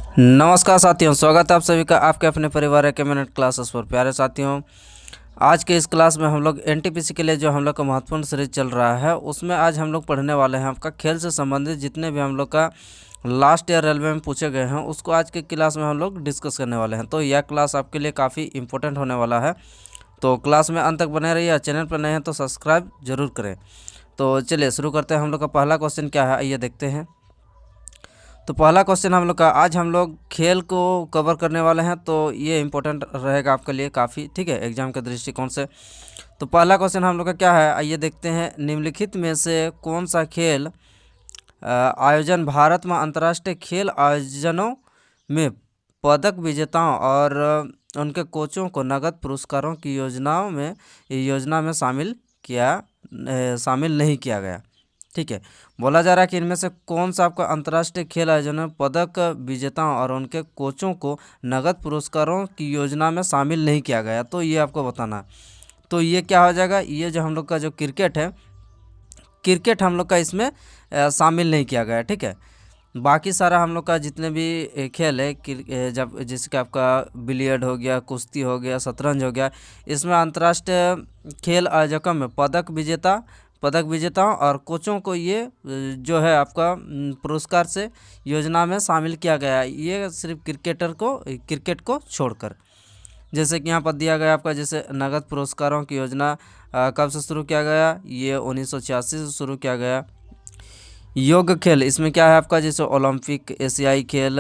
नमस्कार साथियों, स्वागत है आप सभी का आपके अपने परिवार के मिनट क्लासेस पर। प्यारे साथियों, आज के इस क्लास में हम लोग एनटीपीसी के लिए जो हम लोग का महत्वपूर्ण सीरीज चल रहा है उसमें आज हम लोग पढ़ने वाले हैं आपका खेल से संबंधित जितने भी हम लोग का लास्ट ईयर रेलवे में पूछे गए हैं उसको आज के क्लास में हम लोग डिस्कस करने वाले हैं। तो यह क्लास आपके लिए काफ़ी इंपॉर्टेंट होने वाला है, तो क्लास में अंत तक बने रहिए। चैनल पर नए हैं तो सब्सक्राइब जरूर करें। तो चलिए शुरू करते हैं। हम लोग का पहला क्वेश्चन क्या है आइए देखते हैं। तो पहला क्वेश्चन हम लोग का, आज हम लोग खेल को कवर करने वाले हैं, तो ये इंपॉर्टेंट रहेगा आपके लिए काफ़ी, ठीक है, एग्जाम के दृष्टिकोण से। तो पहला क्वेश्चन हम लोग का क्या है आइए देखते हैं। निम्नलिखित में से कौन सा खेल आयोजन भारत में अंतर्राष्ट्रीय खेल आयोजनों में पदक विजेताओं और उनके कोचों को नगद पुरस्कारों की योजना में शामिल नहीं किया गया, ठीक है। बोला जा रहा है कि इनमें से कौन सा आपका अंतर्राष्ट्रीय खेल आयोजन में पदक विजेताओं और उनके कोचों को नगद पुरस्कारों की योजना में शामिल नहीं किया गया, तो ये आपको बताना है। तो ये क्या हो जाएगा, ये जो हम लोग का जो क्रिकेट है, क्रिकेट हम लोग का इसमें शामिल नहीं किया गया, ठीक है। बाकी सारा हम लोग का जितने भी खेल है, जब जैसे कि आपका बिलियर्ड हो गया, कुश्ती हो गया, शतरंज हो गया, इसमें अंतर्राष्ट्रीय खेल आयोजकों में पदक विजेताओं और कोचों को ये जो है आपका पुरस्कार से योजना में शामिल किया गया है। ये सिर्फ क्रिकेट को छोड़कर, जैसे कि यहाँ पर दिया गया आपका, जैसे नगद पुरस्कारों की योजना कब से शुरू किया गया, ये 1986 से शुरू किया गया। योग खेल, इसमें क्या है आपका, जैसे ओलंपिक, एशियाई खेल,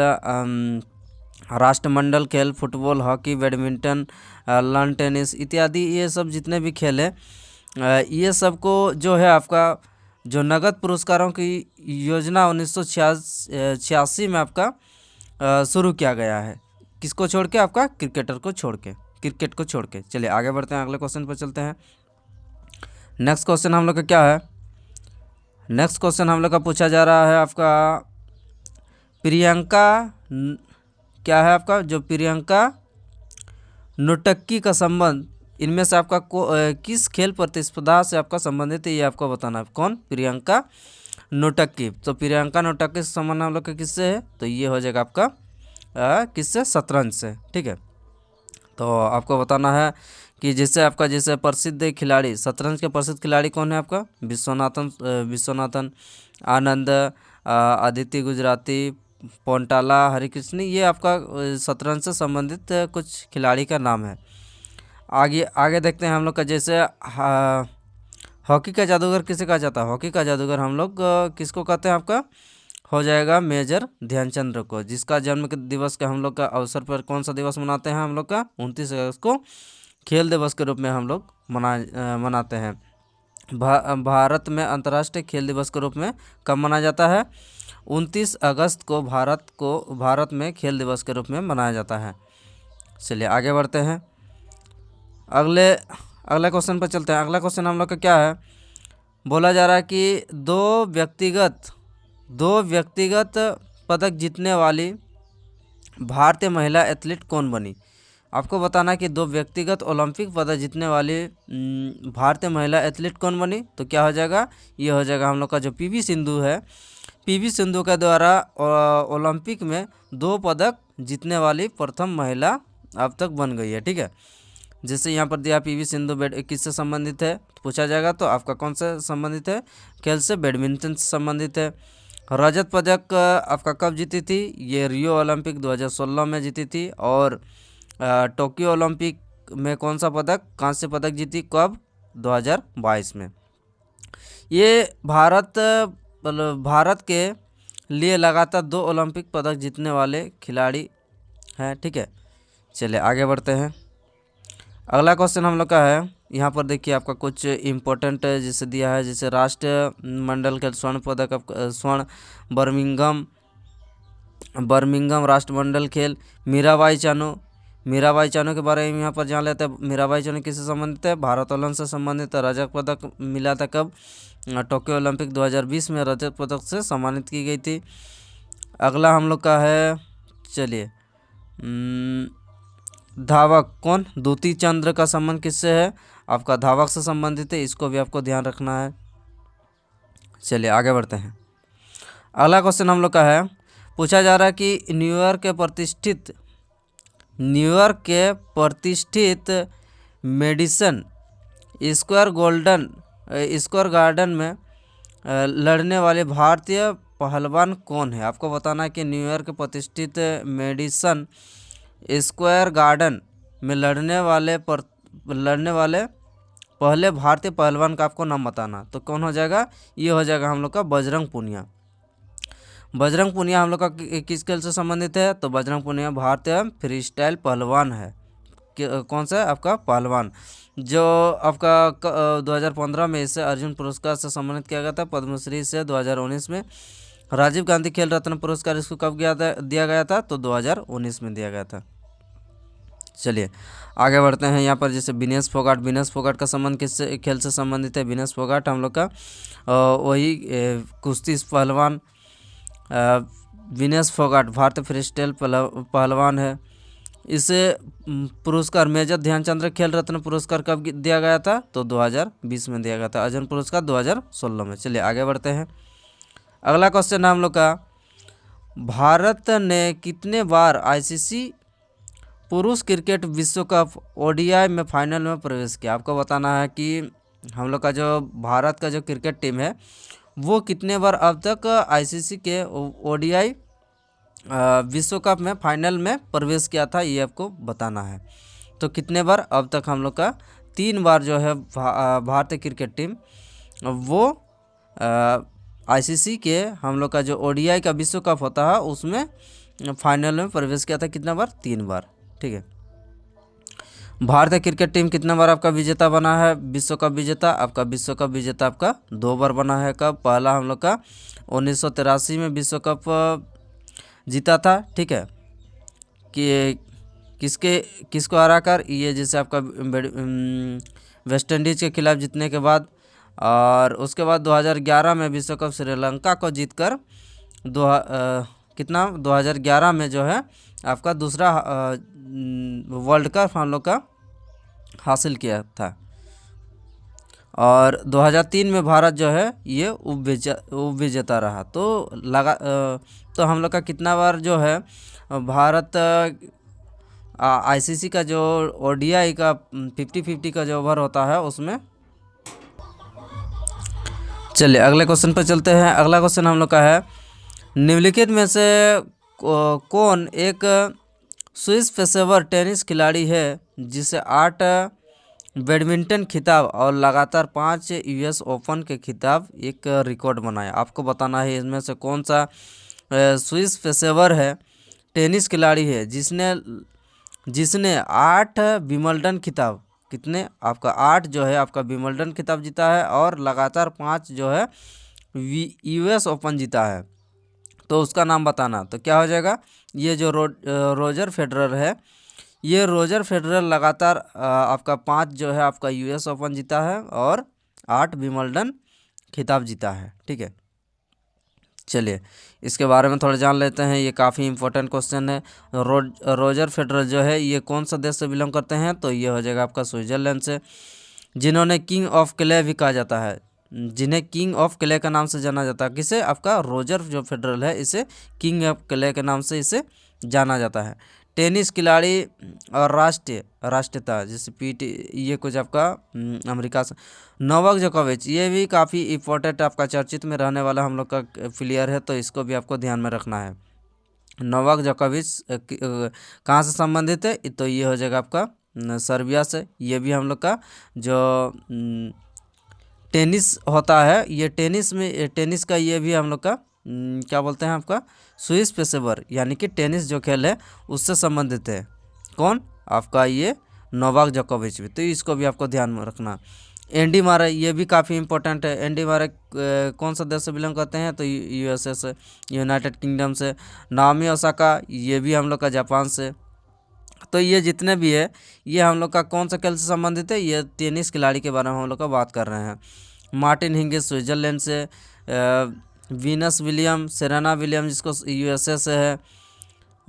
राष्ट्रमंडल खेल, football, hockey, badminton, lawn tennis इत्यादि, ये सब जितने भी खेल है, ये सब को जो है आपका जो नगद पुरस्कारों की योजना 1986 में आपका शुरू किया गया है। किसको छोड़ के, आपका क्रिकेट को छोड़ के। चलिए आगे बढ़ते हैं, अगले क्वेश्चन पर चलते हैं। नेक्स्ट क्वेश्चन हम लोग का क्या है, नेक्स्ट क्वेश्चन हम लोग का पूछा जा रहा है आपका क्या है आपका जो प्रियंका नोटक्की का संबंध इनमें से आपका किस खेल प्रतिस्पर्धा से आपका संबंधित है, ये आपको बताना है। कौन, प्रियंका नोटक्की। तो प्रियंका नोटक्की से संबंध हम लोग का किससे है, तो ये हो जाएगा आपका किससे, शतरंज से, ठीक है। तो आपको बताना है कि जैसे प्रसिद्ध खिलाड़ी, शतरंज के प्रसिद्ध खिलाड़ी कौन है आपका, विश्वनाथन आनंद, आदित्य गुजराती, पोंटाला हरिकृष्ण, ये आपका शतरंज से संबंधित कुछ खिलाड़ी का नाम है। आगे देखते हैं हम लोग का, जैसे हॉकी का जादूगर किसे कहा जाता है, हॉकी का जादूगर हम लोग किसको कहते हैं, आपका हो जाएगा मेजर ध्यानचंद को, जिसका जन्म के दिवस के हम लोग का अवसर पर कौन सा दिवस मनाते हैं हम लोग का, 29 अगस्त को खेल दिवस के रूप में हम लोग मनाते हैं। भारत में अंतर्राष्ट्रीय खेल दिवस के रूप में कब मनाया जाता है, 29 अगस्त को भारत में खेल दिवस के रूप में मनाया जाता है। चलिए आगे बढ़ते हैं, अगले क्वेश्चन पर चलते हैं। अगला क्वेश्चन हम लोग का क्या है, बोला जा रहा है कि दो व्यक्तिगत पदक जीतने वाली भारतीय महिला एथलीट कौन बनी। आपको बताना है कि दो व्यक्तिगत ओलंपिक पदक जीतने वाली भारतीय महिला एथलीट कौन बनी। तो क्या हो जाएगा, ये हो जाएगा हम लोग का जो पीवी सिंधु है। पीवी सिंधु के द्वारा ओलंपिक में 2 पदक जीतने वाली प्रथम महिला अब तक बन गई है, ठीक है। जैसे यहाँ पर दिया पीवी सिंधु किससे संबंधित है, पूछा जाएगा तो आपका कौन से संबंधित है, खेल से, बैडमिंटन से संबंधित है। रजत पदक आपका कब जीती थी, ये रियो ओलंपिक 2016 में जीती थी। और टोक्यो ओलंपिक में कौन सा पदक, कांस्य पदक जीती, कब, 2022 में। ये भारत के लिए लगातार 2 ओलंपिक पदक जीतने वाले खिलाड़ी हैं, ठीक है। चलिए आगे बढ़ते हैं। अगला क्वेश्चन हम लोग का है, यहाँ पर देखिए आपका कुछ इम्पोर्टेंट जैसे दिया है, जैसे राष्ट्रमंडल के स्वर्ण पदक, स्वर्ण बर्मिंघम राष्ट्रमंडल खेल, मीराबाई चानू के बारे में यहाँ पर जान लेते हैं। मीराबाई चानू किससे संबंधित है, भारोत्तोलन से संबंधित है। रजत पदक मिला था कब, टोक्यो ओलंपिक 2020 में रजत पदक से सम्मानित की गई थी। अगला हम लोग का है, चलिए धावक कौन, दूती चंद्र का संबंध किससे है, आपका धावक से संबंधित है, इसको भी आपको ध्यान रखना है। चलिए आगे बढ़ते हैं। अगला क्वेश्चन हम लोग का है, पूछा जा रहा है कि न्यूयॉर्क के प्रतिष्ठित मेडिसन स्क्वायर गार्डन में लड़ने वाले भारतीय पहलवान कौन है। आपको बताना है कि न्यूयॉर्क के प्रतिष्ठित मेडिसन स्क्वायर गार्डन में लड़ने वाले पहले भारतीय पहलवान का आपको नाम बताना। तो कौन हो जाएगा, ये हो जाएगा हम लोग का बजरंग पूनिया। बजरंग पूनिया हम लोग का किस खेल से संबंधित है, तो बजरंग पूनिया भारतीय फ्री स्टाइल पहलवान है। कौन सा आपका पहलवान, जो आपका 2015 में इसे अर्जुन पुरस्कार से सम्मानित किया गया था। पद्मश्री से 2019 में, राजीव गांधी खेल रत्न पुरस्कार इसको कब दिया गया था, तो 2019 में दिया गया था। चलिए आगे बढ़ते हैं। यहाँ पर जैसे विनेश फोगाट का संबंध किस खेल से संबंधित है। विनेश फोगाट हम लोग का वही कुश्ती पहलवान विनेश फोगाट भारतीय फ्री स्टाइल पहलवान है। इसे पुरस्कार मेजर ध्यानचंद खेल रत्न पुरस्कार कब दिया गया था, तो 2020 में दिया गया था। अर्जुन पुरस्कार 2016 में। चलिए आगे बढ़ते हैं। अगला क्वेश्चन है हम लोग का, भारत ने कितने बार आईसीसी पुरुष क्रिकेट विश्व कप ओडीआई में फाइनल में प्रवेश किया। आपको बताना है कि हम लोग का जो भारत का जो क्रिकेट टीम है वो कितने बार अब तक आईसीसी के ओडीआई विश्व कप में फाइनल में प्रवेश किया था, ये आपको बताना है। तो कितने बार अब तक हम लोग का 3 बार जो है भारतीय क्रिकेट टीम वो आईसीसी के हम लोग का जो ओडीआई का विश्व कप होता है उसमें फाइनल में प्रवेश किया था। कितना बार, 3 बार। ठीक है। भारतीय क्रिकेट टीम कितना बार आपका विजेता बना है, विश्व कप विजेता। आपका विश्व कप विजेता आपका 2 बार बना है। कब, पहला हम लोग का 1983 में विश्व कप जीता था। ठीक है, कि किसको हरा कर, ये जैसे आपका वेस्ट इंडीज़ के खिलाफ जीतने के बाद, और उसके बाद 2011 में विश्व कप श्रीलंका को जीतकर 2011 में जो है आपका दूसरा वर्ल्ड कप हम लोग का हासिल किया था। और 2003 में भारत जो है ये उपविजेता रहा। तो हम लोग का कितना बार जो है भारत आईसीसी का जो ओडीआई का 50-50 का जो ओवर होता है उसमें। चलिए अगले क्वेश्चन पर चलते हैं। अगला क्वेश्चन हम लोग का है, निम्नलिखित में से कौन एक स्विस पेशेवर टेनिस खिलाड़ी है जिसे 8 बैडमिंटन खिताब और लगातार 5 यूएस ओपन के खिताब एक रिकॉर्ड बनाया। आपको बताना है इसमें से कौन सा स्विस पेशेवर है टेनिस खिलाड़ी है जिसने 8 विंबलडन खिताब, कितने आपका 8 जो है आपका विंबलडन खिताब जीता है और लगातार 5 जो है यूएस ओपन जीता है। तो उसका नाम बताना। तो क्या हो जाएगा, ये जो रोजर फेडरर है, ये रोजर फेडरर लगातार आपका 5 जो है आपका यूएस ओपन जीता है और 8 विंबलडन खिताब जीता है। ठीक है, चलिए इसके बारे में थोड़ा जान लेते हैं। ये काफ़ी इंपॉर्टेंट क्वेश्चन है। रोजर फेडरर जो है ये कौन सा देश से बिलोंग करते हैं, तो ये हो जाएगा आपका स्विट्जरलैंड से, जिन्होंने किंग ऑफ क्ले भी कहा जाता है, जिन्हें किंग ऑफ क्ले का नाम से जाना जाता है। किसे, आपका रोजर जो फेडरर है इसे किंग ऑफ क्ले के नाम से इसे जाना जाता है। टेनिस खिलाड़ी और राष्ट्रीयता जैसे पीटी, ये कुछ आपका अमेरिका से। नोवाक जोकोविच, ये भी काफ़ी इम्पोर्टेंट आपका चर्चित में रहने वाला हम लोग का प्लेयर है, तो इसको भी आपको ध्यान में रखना है। नोवाक जोकोविच कहाँ से संबंधित है, तो ये हो जाएगा आपका सर्बिया से। ये भी हम लोग का जो टेनिस होता है, ये टेनिस का ये भी हम लोग का क्या बोलते हैं आपका स्विस पेशेवर, यानी कि टेनिस जो खेल है उससे संबंधित है। कौन, आपका ये नोवाक जोकोविच भी। तो इसको भी आपको ध्यान में रखना। एंडी मरे, ये भी काफ़ी इंपॉर्टेंट है। एंडी मरे कौन सा देश से बिलोंग करते हैं, तो यूएसए से, यूनाइटेड किंगडम से। नाओमी ओसाका, ये भी हम लोग का जापान से। तो ये जितने भी है ये हम लोग का कौन सा खेल से संबंधित है, ये टेनिस खिलाड़ी के बारे में हम लोग का बात कर रहे हैं। मार्टिन हिंगिस स्विट्जरलैंड से, वीनस विलियम, सेरेना विलियम जिसको यूएसए से है,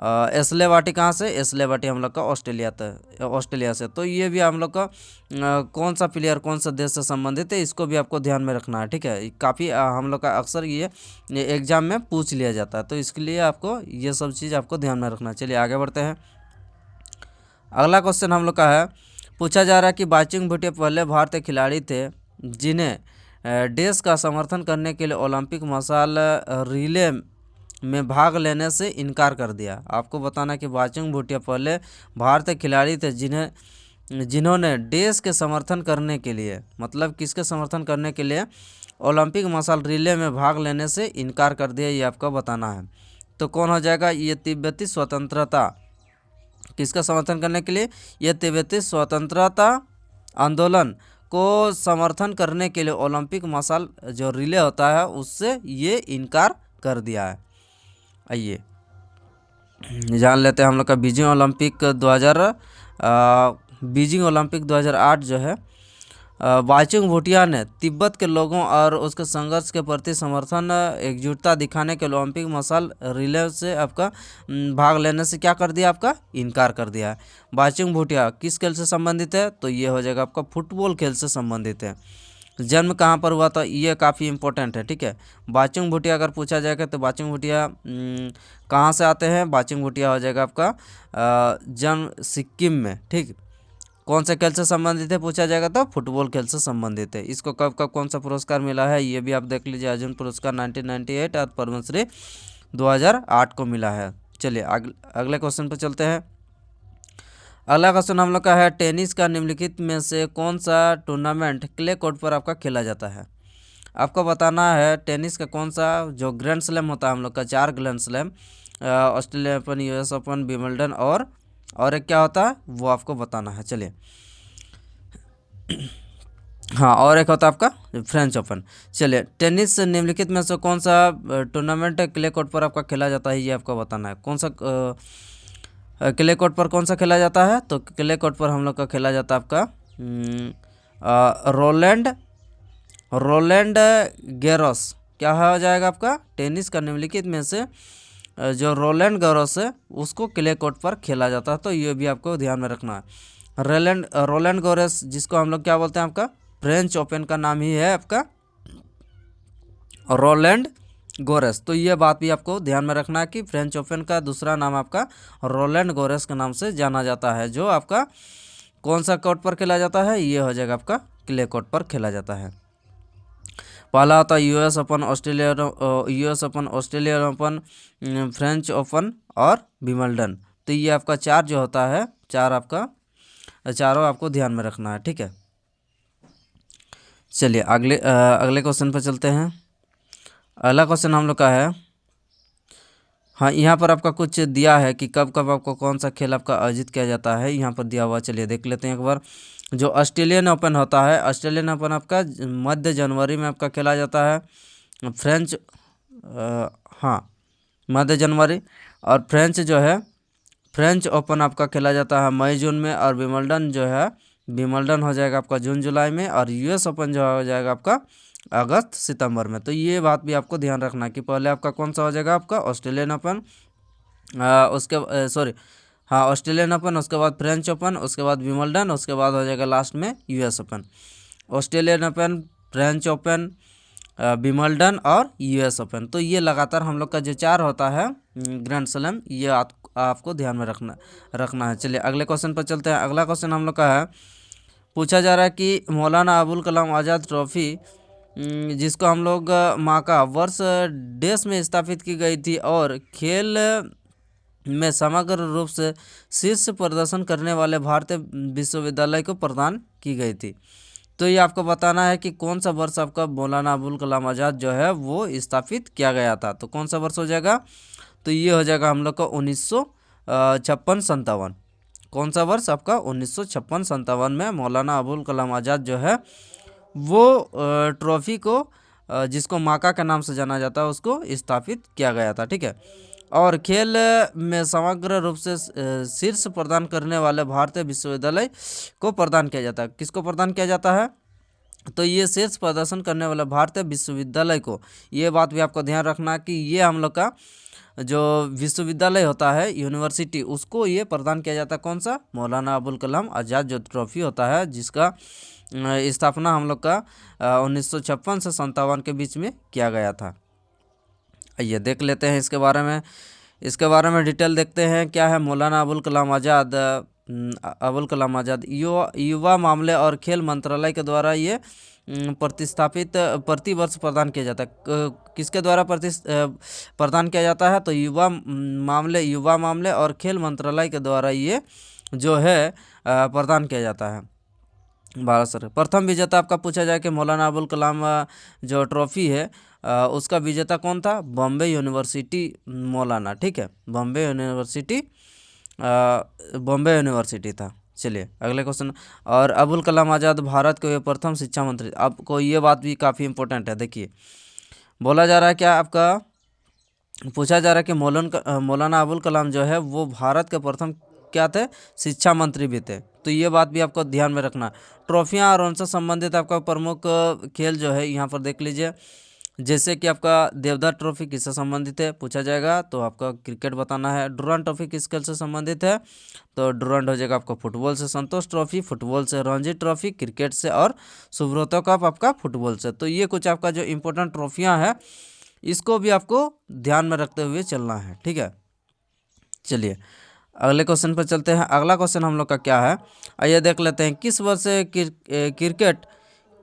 एस्ले वाटी कहाँ से, एस्ले वाटी हम लोग का ऑस्ट्रेलिया से। तो ये भी हम लोग का कौन सा प्लेयर कौन सा देश से संबंधित है, इसको भी आपको ध्यान में रखना है, ठीक है। काफ़ी हम लोग का अक्सर ये एग्जाम में पूछ लिया जाता है, तो इसके लिए आपको ये सब चीज़ आपको ध्यान में रखना है। चलिए आगे बढ़ते हैं। अगला क्वेश्चन हम लोग का है, पूछा जा रहा है कि बाइचुंग भूटिया पहले भारतीय खिलाड़ी थे जिन्हें देश का समर्थन करने के लिए ओलंपिक मशाल रिले में भाग लेने से इनकार कर दिया। आपको बताना कि बाइचुंग भूटिया पहले भारतीय खिलाड़ी थे जिन्होंने देश के समर्थन करने के लिए, मतलब किसके समर्थन करने के लिए, ओलंपिक मशाल रिले में भाग लेने से इनकार कर दिया, ये आपको बताना है। तो कौन हो जाएगा, ये तिब्बती स्वतंत्रता, किसका समर्थन करने के लिए, ये तिब्बती स्वतंत्रता आंदोलन को समर्थन करने के लिए ओलंपिक मशाल जो रिले होता है उससे ये इनकार कर दिया है। आइए जान लेते हैं हम लोग का बीजिंग ओलंपिक 2008 जो है, बाइचुंग भूटिया ने तिब्बत के लोगों और उसके संघर्ष के प्रति समर्थन एकजुटता दिखाने के लिए ओलंपिक मशाल रिले से आपका भाग लेने से क्या कर दिया, आपका इनकार कर दिया है। बाइचुंग भूटिया किस खेल से संबंधित है, तो ये हो जाएगा आपका फुटबॉल खेल से संबंधित है। जन्म कहाँ पर हुआ था, ये काफ़ी इंपॉर्टेंट है, ठीक है। बाइचुंग भूटिया अगर पूछा जाएगा तो बाइचुंग भूटिया कहाँ से आते हैं, बाइचुंग भूटिया हो जाएगा आपका जन्म सिक्किम में, ठीक। कौन से खेल से संबंधित है पूछा जाएगा तो फुटबॉल खेल से संबंधित है। इसको कब कब कौन सा पुरस्कार मिला है, ये भी आप देख लीजिए। अर्जुन पुरस्कार 1998 और पद्मश्री 2008 को मिला है। चलिए अगले क्वेश्चन पर चलते हैं। अगला क्वेश्चन हम लोग का है, टेनिस का निम्नलिखित में से कौन सा टूर्नामेंट क्ले कोर्ट पर आपका खेला जाता है। आपको बताना है टेनिस का कौन सा जो ग्रैंड स्लैम होता है हम लोग का, 4 grand slam, Australia open, US open, Wimbledon और एक क्या होता है वो आपको बताना है। चलिए हाँ, और एक होता है आपका फ्रेंच ओपन। चलिए टेनिस निम्नलिखित में से कौन सा टूर्नामेंट क्ले कोर्ट पर आपका खेला जाता है, ये आपको बताना है। कौन सा क्ले कोर्ट पर कौन सा खेला जाता है, तो क्ले कोर्ट पर हम लोग का खेला जाता है आपका रोलैंड गैरोस। क्या हो जाएगा आपका, टेनिस का निम्नलिखित में से जो रोलैंड गैरोस है उसको क्ले कोर्ट पर खेला जाता है, तो ये भी आपको ध्यान में रखना है। रोलैंड गैरोस जिसको हम लोग क्या बोलते हैं, आपका फ्रेंच ओपन का नाम ही है आपका रोलैंड गैरोस। तो ये बात भी आपको ध्यान में रखना है कि फ्रेंच ओपन का दूसरा नाम आपका रोलैंड गैरोस के नाम से जाना जाता है, जो आपका कौन सा कोर्ट पर खेला जाता है, ये हो जाएगा आपका क्ले कोर्ट पर खेला जाता है। पहला होता है US open, Australian open, French open और विंबलडन। तो ये आपका 4 जो होता है, चारों आपको ध्यान में रखना है, ठीक है। चलिए अगले क्वेश्चन पर चलते हैं। अगला क्वेश्चन हम लोग का है, हाँ यहाँ पर आपका कुछ दिया है कि कब कब आपको कौन सा खेल आपका आयोजित किया जाता है, यहाँ पर दिया हुआ। चलिए देख लेते हैं एक बार। जो ऑस्ट्रेलियन ओपन होता है, ऑस्ट्रेलियन ओपन आपका मध्य जनवरी में आपका खेला जाता है। मध्य जनवरी। और फ्रेंच ओपन आपका खेला जाता है मई जून में। और विंबलडन हो जाएगा आपका जून जुलाई में। और यूएस ओपन जो हो जाएगा आपका अगस्त सितंबर में। तो ये बात भी आपको ध्यान रखना कि पहले आपका कौन सा हो जाएगा, आपका ऑस्ट्रेलियन ओपन, ऑस्ट्रेलियन ओपन, उसके बाद फ्रेंच ओपन, उसके बाद विंबलडन, उसके बाद हो जाएगा लास्ट में US open. Australian open, French open, Wimbledon और यूएस ओपन। तो ये लगातार हम लोग का जो 4 होता है ग्रैंड स्लैम, ये आपको ध्यान में रखना है। चलिए अगले क्वेश्चन पर चलते हैं। अगला क्वेश्चन हम लोग का है, पूछा जा रहा है कि मौलाना अबुल कलाम आज़ाद ट्रॉफी जिसको हम लोग माका वर्ष देश में स्थापित की गई थी और खेल में समग्र रूप से शीर्ष प्रदर्शन करने वाले भारतीय विश्वविद्यालय को प्रदान की गई थी। तो ये आपको बताना है कि कौन सा वर्ष आपका मौलाना अबुल कलाम आज़ाद जो है वो स्थापित किया गया था। तो कौन सा वर्ष हो जाएगा, तो ये हो जाएगा हम लोग का 1956-57। कौन सा वर्ष आपका 1956-57 में मौलाना अबुल कलाम आज़ाद जो है वो ट्रॉफी को जिसको माका के नाम से जाना जाता है उसको स्थापित किया गया था, ठीक है। और खेल में समग्र रूप से शीर्ष प्रदान करने वाले भारतीय विश्वविद्यालय को प्रदान किया जाता है। किसको प्रदान किया जाता है, तो ये शीर्ष प्रदर्शन करने वाला भारतीय विश्वविद्यालय को, ये बात भी आपको ध्यान रखना कि ये हम लोग का जो विश्वविद्यालय होता है, यूनिवर्सिटी, उसको ये प्रदान किया जाता है। कौन सा? मौलाना अबुल कलाम आज़ाद जो ट्रॉफी होता है, जिसका स्थापना हम लोग का 1956 से 57 के बीच में किया गया था। आइए देख लेते हैं इसके बारे में डिटेल देखते हैं। क्या है मौलाना अबुल कलाम आज़ाद? अबुल कलाम आज़ाद युवा मामले और खेल मंत्रालय के द्वारा ये प्रतिस्थापित प्रतिवर्ष प्रदान किया जाता है। किसके द्वारा प्रदान किया जाता है? तो युवा मामले और खेल मंत्रालय के द्वारा ये जो है प्रदान किया जाता है भारत सरकार। प्रथम विजेता आपका पूछा जाए कि मौलाना अबुल कलाम जो ट्रॉफी है उसका विजेता कौन था? बॉम्बे यूनिवर्सिटी मौलाना, ठीक है, बॉम्बे यूनिवर्सिटी था। चलिए अगले क्वेश्चन। और अबुल कलाम आज़ाद भारत के प्रथम शिक्षा मंत्री। आपको ये बात भी काफ़ी इंपॉर्टेंट है। देखिए बोला जा रहा है, क्या आपका पूछा जा रहा है कि मौलाना अबुल कलाम जो है वो भारत के प्रथम क्या थे? शिक्षा मंत्री भी थे। तो ये बात भी आपको ध्यान में रखना। ट्रॉफियाँ और उनसे संबंधित आपका प्रमुख खेल जो है यहाँ पर देख लीजिए। जैसे कि आपका देवधर ट्रॉफी किससे संबंधित है पूछा जाएगा, तो आपका क्रिकेट बताना है। डुरांड ट्रॉफी किस खेल से संबंधित है? तो डुरांड हो जाएगा आपका फुटबॉल से। संतोष ट्रॉफी फुटबॉल से। रणजी ट्रॉफी क्रिकेट से। और सुब्रतो कप आपका फुटबॉल से। तो ये कुछ आपका जो इंपॉर्टेंट ट्रॉफियाँ हैं, इसको भी आपको ध्यान में रखते हुए चलना है, ठीक है। चलिए अगले क्वेश्चन पर चलते हैं। अगला क्वेश्चन हम लोग का क्या है, आइए देख लेते हैं।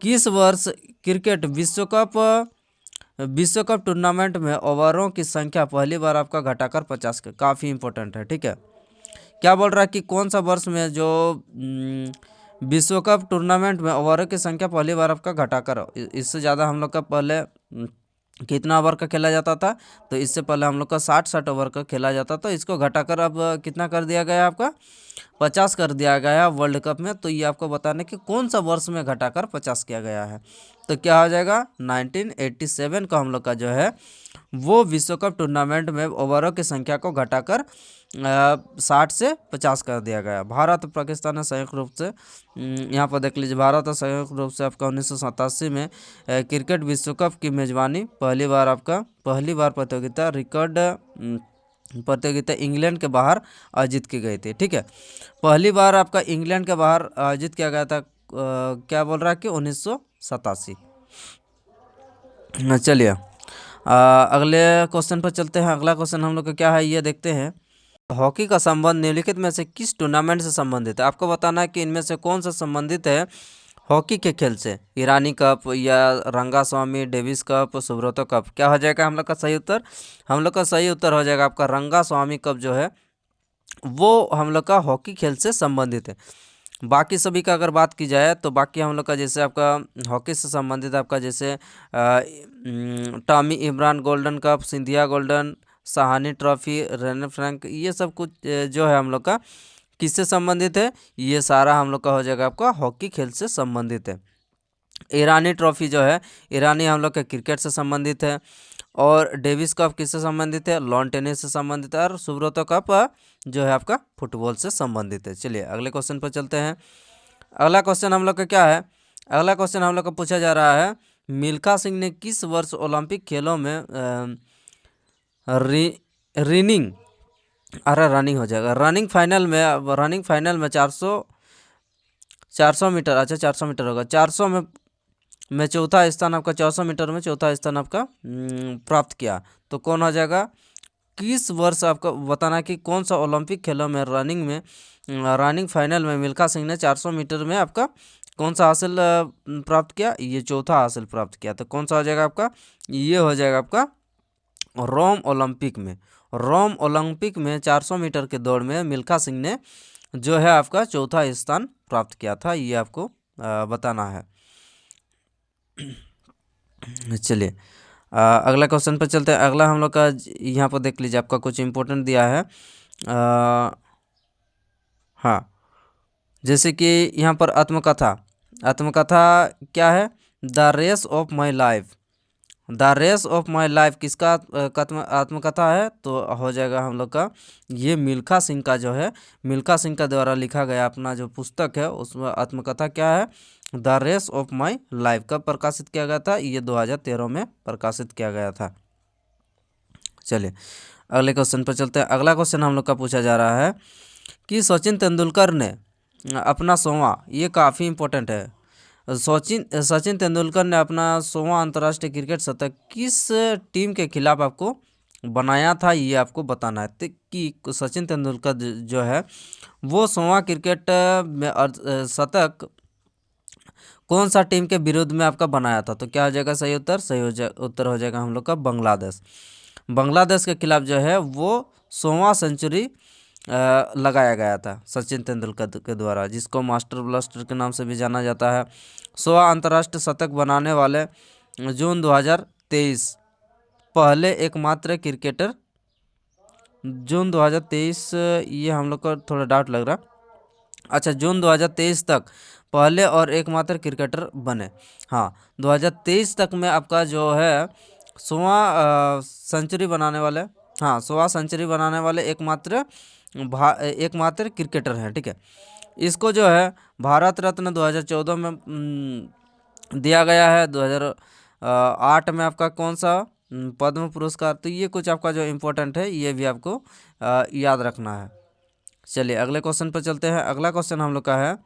किस वर्ष क्रिकेट विश्व कप टूर्नामेंट में ओवरों की संख्या पहली बार आपका घटाकर 50 का? काफ़ी इंपॉर्टेंट है, ठीक है। क्या बोल रहा है कि कौन सा वर्ष में जो विश्व कप टूर्नामेंट में ओवरों की संख्या पहली बार आपका घटाकर, इससे ज़्यादा हम लोग का पहले कितना ओवर का खेला जाता था? तो इससे पहले हम लोग का 60 ओवर का खेला जाता था। इसको घटाकर अब कितना कर दिया गया आपका? 50 कर दिया गया वर्ल्ड कप में। तो ये आपको बताने कि कौन सा वर्ष में घटाकर 50 किया गया है। तो क्या हो जाएगा? 1987 का हम लोग का जो है वो विश्व कप टूर्नामेंट में ओवरों की संख्या को घटाकर 60 से 50 कर दिया गया। भारत और पाकिस्तान ने संयुक्त रूप से यहाँ पर देख लीजिए, भारत और संयुक्त रूप से आपका 1987 में क्रिकेट विश्व कप की मेज़बानी पहली बार प्रतियोगिता इंग्लैंड के बाहर आयोजित की गई थी, ठीक है। पहली बार आपका इंग्लैंड के बाहर आयोजित किया गया था। क्या बोल रहा है कि 1987। चलिए अगले क्वेश्चन पर चलते हैं। अगला क्वेश्चन हम लोग का क्या है, ये देखते हैं। हॉकी का संबंध निम्नलिखित में से किस टूर्नामेंट से संबंधित है? आपको बताना है कि इनमें से कौन सा संबंधित है हॉकी के खेल से। ईरानी कप या Rangaswami Davis cup, Subroto cup. क्या हो जाएगा हम लोग का सही उत्तर? हम लोग का सही उत्तर हो जाएगा आपका रंगास्वामी कप जो है वो हम लोग का हॉकी खेल से संबंधित है। बाकी सभी का अगर बात की जाए तो बाकी हम लोग का जैसे आपका हॉकी से संबंधित आपका जैसे Tommy Imran golden cup, Scindia golden, Sahni trophy, Rene Frank, ये सब कुछ जो है हम लोग का किससे संबंधित है? ये सारा हम लोग का हो जाएगा आपका हॉकी खेल से संबंधित है। ईरानी ट्रॉफी जो है ईरानी हम लोग का क्रिकेट से संबंधित है। और डेविस कप किससे संबंधित है? लॉन टेनिस से संबंधित है। और सुब्रतो कप जो है आपका फुटबॉल से संबंधित है। चलिए अगले क्वेश्चन पर चलते हैं। अगला क्वेश्चन हम लोग का क्या है? अगला क्वेश्चन हम लोग का पूछा जा रहा है, मिल्खा सिंह ने किस वर्ष ओलंपिक खेलों में रनिंग हो जाएगा, रनिंग फाइनल में 400 मीटर, अच्छा 400 मीटर होगा, 400 में चौथा स्थान आपका, 400 मीटर में चौथा स्थान आपका प्राप्त किया। तो कौन हो जाएगा? किस वर्ष आपको बताना कि कौन सा ओलंपिक खेलों में रनिंग फाइनल में मिल्खा सिंह ने 400 मीटर में आपका कौन सा हासिल प्राप्त किया? ये चौथा हासिल प्राप्त किया। तो कौन सा हो जाएगा आपका? ये हो जाएगा आपका रोम ओलंपिक में 400 मीटर के दौड़ में मिल्खा सिंह ने जो है आपका चौथा स्थान प्राप्त किया था। ये आपको बताना है। चलिए अगला क्वेश्चन पर चलते हैं। अगला हम लोग का यहाँ पर देख लीजिए, आपका कुछ इम्पोर्टेंट दिया है। हाँ, जैसे कि यहाँ पर आत्मकथा क्या है? The race of my life किसका आत्मकथा है? तो हो जाएगा हम लोग का ये मिल्खा सिंह का जो है, मिल्खा सिंह का द्वारा लिखा गया अपना जो पुस्तक है उसमें आत्मकथा क्या है? The race of my life. कब प्रकाशित किया गया था? ये 2013 में प्रकाशित किया गया था। चलिए अगले क्वेश्चन पर चलते हैं। अगला क्वेश्चन हम लोग का पूछा जा रहा है कि सचिन तेंदुलकर ने अपना 100वां, ये काफ़ी इम्पोर्टेंट है, सचिन तेंदुलकर ने अपना 100वां अंतर्राष्ट्रीय क्रिकेट शतक किस टीम के खिलाफ आपको बनाया था, ये आपको बताना है। कि सचिन तेंदुलकर जो है वो 100वां क्रिकेट में शतक कौन सा टीम के विरुद्ध में आपका बनाया था। तो क्या हो जाएगा सही उत्तर? उत्तर हो जाएगा हम लोग का बांग्लादेश। बांग्लादेश के खिलाफ जो है वो 100वां सेंचुरी लगाया गया था सचिन तेंदुलकर के द्वारा, जिसको मास्टर ब्लास्टर के नाम से भी जाना जाता है। 100वां अंतर्राष्ट्रीय शतक बनाने वाले जून 2023 पहले एकमात्र क्रिकेटर, जून 2023, ये हम लोग को थोड़ा डाउट लग रहा। अच्छा, जून 2023 तक पहले और एकमात्र क्रिकेटर बने। हाँ, 2023 तक में आपका जो है 100वां सेंचुरी बनाने वाले, हाँ 100वां सेंचुरी बनाने वाले एकमात्र क्रिकेटर हैं। ठीक है, इसको जो है भारत रत्न 2014 में दिया गया है। 2008 में आपका कौन सा पद्म पुरस्कार। तो ये कुछ आपका जो इम्पोर्टेंट है ये भी आपको याद रखना है। चलिए अगले क्वेश्चन पर चलते हैं। अगला क्वेश्चन हम लोग का है,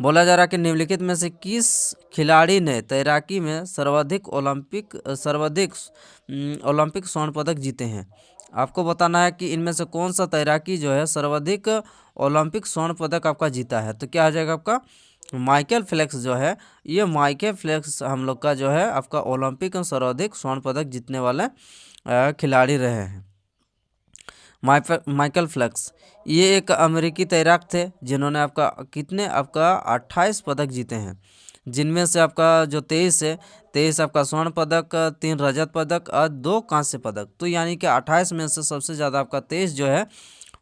बोला जा रहा है कि निम्नलिखित में से किस खिलाड़ी ने तैराकी में सर्वाधिक ओलंपिक स्वर्ण पदक जीते हैं। आपको बताना है कि इनमें से कौन सा तैराकी जो है सर्वाधिक ओलंपिक स्वर्ण पदक आपका जीता है। तो क्या आ जाएगा आपका? माइकल फेल्प्स जो है, ये माइकल फेल्प्स हम लोग का जो है आपका ओलंपिक में सर्वाधिक स्वर्ण पदक जीतने वाले खिलाड़ी रहे हैं। माइकल फेल्प्स ये एक अमेरिकी तैराक थे जिन्होंने आपका 28 पदक जीते हैं, जिनमें से आपका जो 23 है, 23 आपका स्वर्ण पदक, 3 रजत पदक और 2 कांस्य पदक। तो यानी कि 28 में से सबसे ज़्यादा आपका 23 जो है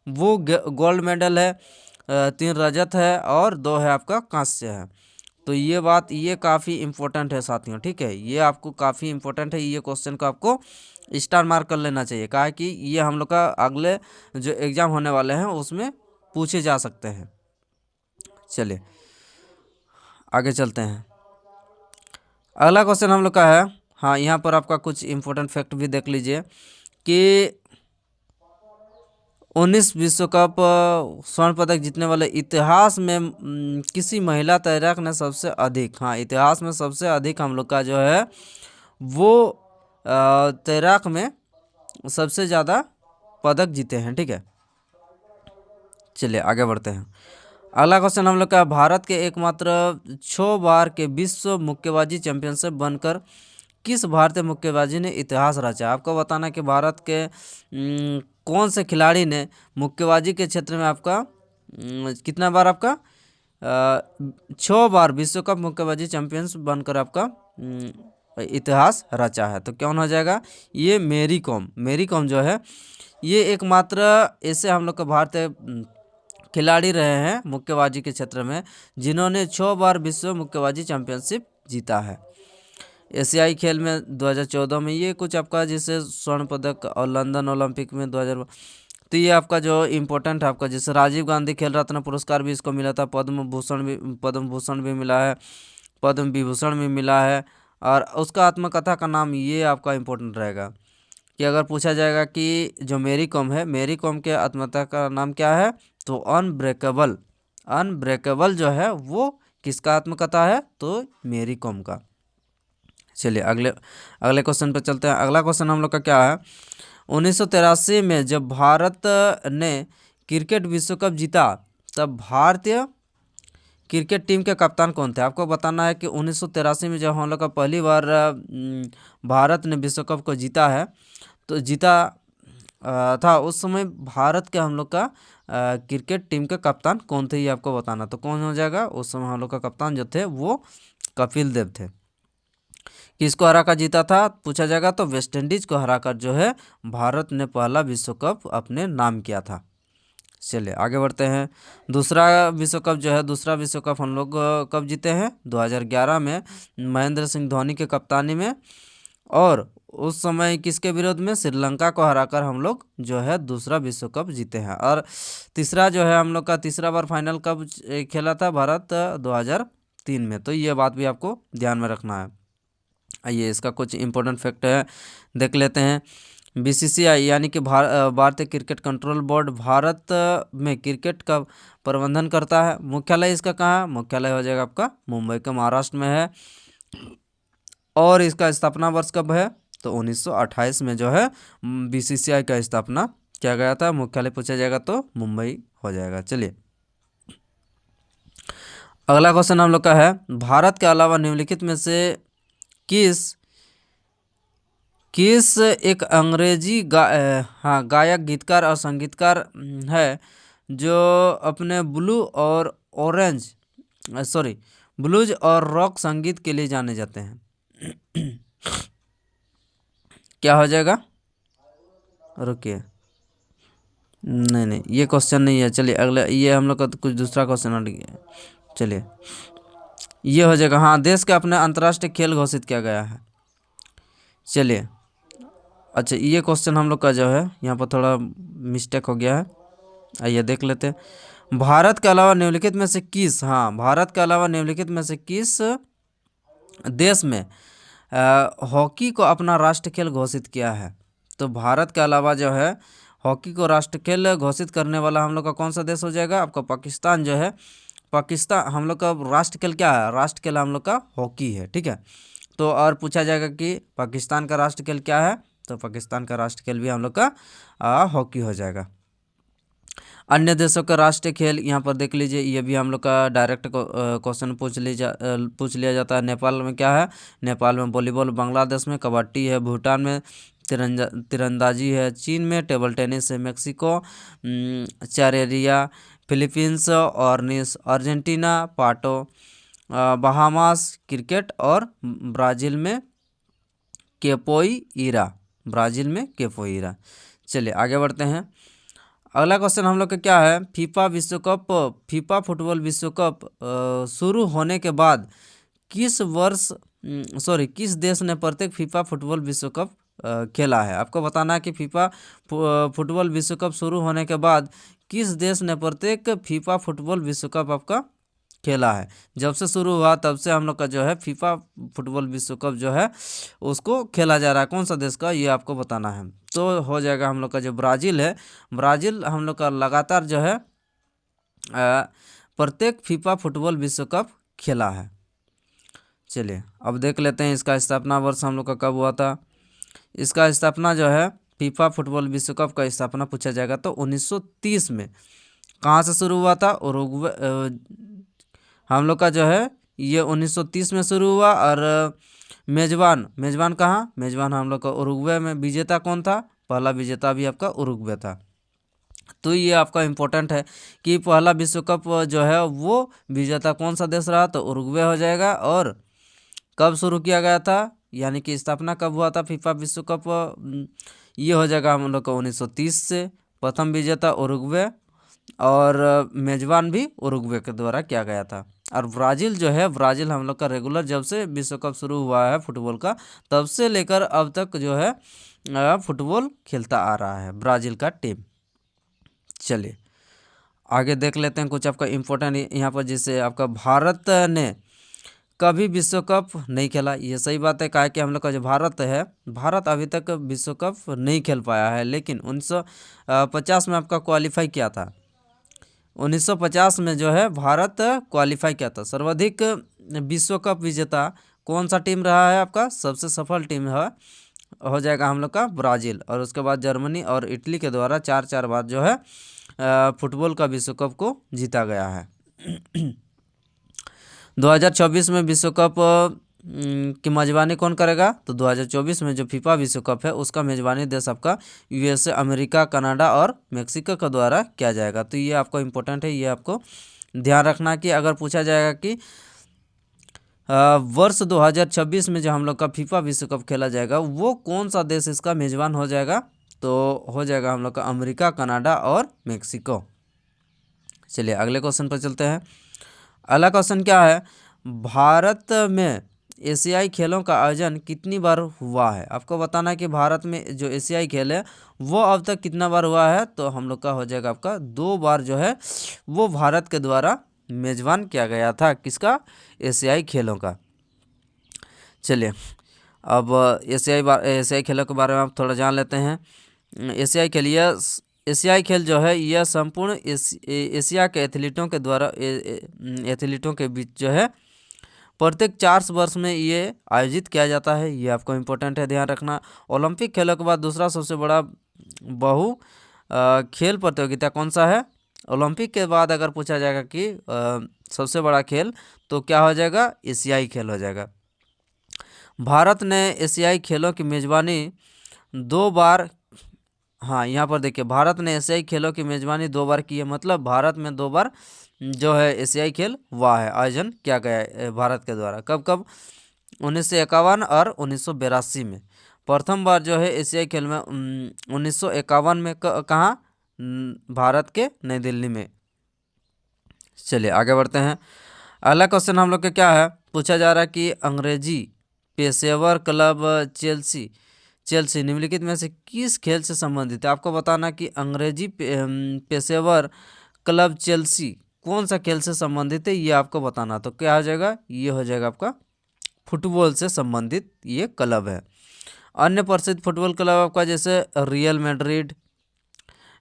वो गोल्ड मेडल है, 3 रजत है और 2 है आपका कांस्य है। तो ये बात ये काफ़ी इम्पोर्टेंट है साथियों। ठीक है, ये आपको काफ़ी इम्पोर्टेंट है, ये क्वेश्चन को आपको स्टार मार्क कर लेना चाहिए। कहा है कि ये हम लोग का अगले जो एग्ज़ाम होने वाले हैं उसमें पूछे जा सकते हैं। चलिए आगे चलते हैं। अगला क्वेश्चन हम लोग का है, हाँ यहाँ पर आपका कुछ इम्पोर्टेंट फैक्ट भी देख लीजिए कि 19 विश्व कप स्वर्ण पदक जीतने वाले इतिहास में किसी महिला तैराक ने सबसे अधिक, हाँ इतिहास में सबसे अधिक हम लोग का जो है वो तैराक में सबसे ज़्यादा पदक जीते हैं। ठीक है, चलिए आगे बढ़ते हैं। अगला क्वेश्चन हम लोग का, भारत के एकमात्र 6 बार के विश्व मुक्केबाजी चैंपियनशिप बनकर किस भारतीय मुक्केबाजी ने इतिहास रचा। आपको बताना है कि भारत के कौन से खिलाड़ी ने मुक्केबाजी के क्षेत्र में आपका कितना बार आपका 6 बार विश्व कप मुक्केबाजी चैंपियंस बनकर आपका इतिहास रचा है। तो कौन हो जाएगा? ये मेरी कॉम जो है ये एकमात्र ऐसे हम लोग के भारतीय खिलाड़ी रहे हैं मुक्केबाजी के क्षेत्र में जिन्होंने 6 बार विश्व मुक्केबाजी चैंपियनशिप जीता है। एशियाई खेल में 2014 में ये कुछ आपका जैसे स्वर्ण पदक, और लंदन ओलंपिक में 2000। तो ये आपका जो इम्पोर्टेंट है आपका, जैसे राजीव गांधी खेल रत्न पुरस्कार भी इसको मिला था, पद्म भूषण भी मिला है, पद्म विभूषण भी मिला है। और उसका आत्मकथा का नाम ये आपका इम्पोर्टेंट रहेगा कि अगर पूछा जाएगा कि जो मेरी कॉम है, मेरी कॉम के आत्मकथा का नाम क्या है, तो अनब्रेकेबल जो है वो किसका आत्मकथा है, तो मेरी कॉम का। चलिए अगले क्वेश्चन पर चलते हैं। अगला क्वेश्चन हम लोग का क्या है, 1983 में जब भारत ने क्रिकेट विश्व कप जीता तब भारतीय क्रिकेट टीम के कप्तान कौन थे। आपको बताना है कि 1983 में जब हम लोग का पहली बार भारत ने विश्व कप को जीता है, तो जीता था उस समय भारत के हम लोग का क्रिकेट टीम के कप्तान कौन थे, ये आपको बताना। तो कौन हो जाएगा? उस समय हम लोग का कप्तान जो थे वो कपिल देव थे। किसको हराकर जीता था पूछा जाएगा, तो वेस्ट इंडीज को हराकर जो है भारत ने पहला विश्व कप अपने नाम किया था। चलिए आगे बढ़ते हैं। दूसरा विश्व कप हम लोग कब जीते हैं? 2011 में महेंद्र सिंह धोनी के कप्तानी में, और उस समय किसके विरोध में? श्रीलंका को हराकर हम लोग जो है दूसरा विश्व कप जीते हैं। और तीसरा जो है हम लोग का तीसरा बार फाइनल कब खेला था भारत? 2003 में। तो ये बात भी आपको ध्यान में रखना है। आइए इसका कुछ इम्पोर्टेंट फैक्ट है देख लेते हैं बीसीसीआई यानी कि भारतीय क्रिकेट कंट्रोल बोर्ड भारत में क्रिकेट का प्रबंधन करता है। मुख्यालय इसका कहाँ है? मुख्यालय हो जाएगा आपका मुंबई का, महाराष्ट्र में है। और इसका स्थापना वर्ष कब है? तो 1928 में जो है बीसीसीआई का स्थापना किया गया था। मुख्यालय पूछा जाएगा तो मुंबई हो जाएगा। चलिए अगला क्वेश्चन हम लोग का है, भारत के अलावा निम्नलिखित में से किस किस एक अंग्रेजी गायक, गीतकार और संगीतकार है जो अपने ब्लूज और रॉक संगीत के लिए जाने जाते हैं? क्या हो जाएगा? रुकिए, नहीं ये क्वेश्चन नहीं है। चलिए अगले, ये हम लोग का तो कुछ दूसरा क्वेश्चन आ गया। चलिए ये हो जाएगा, हाँ, देश के अपने अंतर्राष्ट्रीय खेल घोषित किया गया है। चलिए अच्छा, ये क्वेश्चन हम लोग का जो है यहाँ पर थोड़ा मिस्टेक हो गया है, आइए देख लेते हैं। भारत के अलावा निम्नलिखित में से किस, हाँ, भारत के अलावा निम्नलिखित में से किस देश में हॉकी को अपना राष्ट्रीय खेल घोषित किया है? तो भारत के अलावा जो है हॉकी को राष्ट्रीय खेल घोषित करने वाला हम लोग का कौन सा देश हो जाएगा? आपका पाकिस्तान जो है। पाकिस्तान हम लोग का राष्ट्रीय खेल क्या है? राष्ट्रीय खेल हम लोग का हॉकी है, ठीक है। तो और पूछा जाएगा कि पाकिस्तान का राष्ट्रीय खेल क्या है? तो पाकिस्तान का राष्ट्रीय खेल भी हम लोग का हॉकी हो जाएगा। अन्य देशों का राष्ट्रीय खेल यहाँ पर देख लीजिए, ये भी हम लोग का डायरेक्ट क्वेश्चन पूछ लिया जाता है। नेपाल में क्या है? नेपाल में वॉलीबॉल, बांग्लादेश में कबड्डी है, भूटान में तीरंदाजी है, चीन में टेबल टेनिस है, मेक्सिको चारेरिया, फिलीपींस ऑर्निस, अर्जेंटीना पाटो, बहामास क्रिकेट और ब्राज़ील में कैपोईरा। चलिए आगे बढ़ते हैं। अगला क्वेश्चन हम लोग का क्या है? फीफा फुटबॉल विश्व कप शुरू होने के बाद किस देश ने प्रत्येक फीफा फुटबॉल विश्व कप खेला है? आपको बताना है कि फीफा फुटबॉल विश्व कप शुरू होने के बाद किस देश ने प्रत्येक फीफा फुटबॉल विश्व कप आपका खेला है। जब से शुरू हुआ तब से हम लोग का जो है फीफा फुटबॉल विश्व कप जो है उसको खेला जा रहा है। कौन सा देश का, ये आपको बताना है। तो हो जाएगा हम लोग का जो ब्राज़ील है। ब्राज़ील हम लोग का लगातार जो है प्रत्येक फीफा फुटबॉल विश्व कप खेला है। चलिए अब देख लेते हैं इसका स्थापना वर्ष हम लोग का कब हुआ था। इसका स्थापना जो है फीफा फुटबॉल विश्व कप का स्थापना पूछा जाएगा तो 1930 में। कहाँ से शुरू हुआ था? उरुग्वे हम लोग का जो है ये 1930 में शुरू हुआ। और मेजबान कहाँ? मेजबान हम लोग का उरुग्वे में। विजेता कौन था? पहला विजेता भी आपका उरुग्वे था। तो ये आपका इम्पोर्टेंट है कि पहला विश्व कप जो है वो विजेता कौन सा देश रहा? तो उरुग्वे हो जाएगा। और कब शुरू किया गया था, यानी कि स्थापना कब हुआ था फीफा विश्व कप? ये हो जाएगा हम लोग का 1930 से। प्रथम विजेता उरुग्वे और मेजबान भी उरुग्वे के द्वारा किया गया था। और ब्राज़ील जो है, ब्राज़ील हम लोग का रेगुलर जब से विश्व कप शुरू हुआ है फुटबॉल का तब से लेकर अब तक जो है फुटबॉल खेलता आ रहा है ब्राज़ील का टीम। चलिए आगे देख लेते हैं कुछ आपका इम्पोर्टेंट यहाँ पर, जिससे आपका भारत ने कभी विश्व कप नहीं खेला। ये सही बात है, कहा कि हम लोग का जो भारत है, भारत अभी तक विश्व कप नहीं खेल पाया है। लेकिन 1950 में आपका क्वालिफाई किया था। 1950 में जो है भारत क्वालिफाई किया था। सर्वाधिक विश्व कप विजेता कौन सा टीम रहा है आपका? सबसे सफल टीम है हो जाएगा हम लोग का ब्राज़ील। और उसके बाद जर्मनी और इटली के द्वारा 4 बार जो है फुटबॉल का विश्व कप को जीता गया है। 2024 में विश्व कप की मेजबानी कौन करेगा? तो 2024 में जो फीफा विश्व कप है उसका मेजबानी देश आपका यूएसए, अमेरिका, कनाडा और मेक्सिको के द्वारा किया जाएगा। तो ये आपको इम्पोर्टेंट है, ये आपको ध्यान रखना कि अगर पूछा जाएगा कि वर्ष 2026 में जो हम लोग का फीफा विश्व कप खेला जाएगा वो कौन सा देश इसका मेजबान हो जाएगा? तो हो जाएगा हम लोग का अमेरिका, कनाडा और मेक्सिको। चलिए अगले क्वेश्चन पर चलते हैं। अगला क्वेश्चन क्या है? भारत में एशियाई खेलों का आयोजन कितनी बार हुआ है? आपको बताना है कि भारत में जो एशियाई खेल है वो अब तक कितना बार हुआ है। तो हम लोग का हो जाएगा आपका 2 बार जो है वो भारत के द्वारा मेजबान किया गया था। किसका? एशियाई खेलों का। चलिए अब एशियाई खेलों के बारे में आप थोड़ा जान लेते हैं। एशियाई खेल जो है यह संपूर्ण एशिया के एथलीटों के बीच जो है प्रत्येक 4 वर्ष में ये आयोजित किया जाता है। ये आपको इम्पोर्टेंट है, ध्यान रखना। ओलंपिक खेलों के बाद दूसरा सबसे बड़ा खेल प्रतियोगिता कौन सा है? ओलंपिक के बाद अगर पूछा जाएगा कि सबसे बड़ा खेल, तो क्या हो जाएगा? एशियाई खेल हो जाएगा। भारत ने एशियाई खेलों की मेज़बानी 2 बार, हाँ यहाँ पर देखिए, भारत ने एशियाई खेलों की मेज़बानी 2 बार की है। मतलब भारत में 2 बार जो है एशियाई खेल हुआ है, आयोजन किया गया है भारत के द्वारा। कब कब? 1951 और 1982 में। प्रथम बार जो है एशियाई खेल में 1951 में कहाँ? भारत के नई दिल्ली में। चलिए आगे बढ़ते हैं। अगला क्वेश्चन हम लोग के क्या है, पूछा जा रहा है कि अंग्रेजी पेशेवर क्लब चेल्सी निम्नलिखित में से किस खेल से संबंधित है? आपको बताना कि अंग्रेजी पेशेवर क्लब चेल्सी कौन सा खेल से संबंधित है, ये आपको बताना। तो क्या हो जाएगा? ये हो जाएगा आपका फुटबॉल से संबंधित ये क्लब है। अन्य प्रसिद्ध फुटबॉल क्लब आपका जैसे रियल मैड्रिड,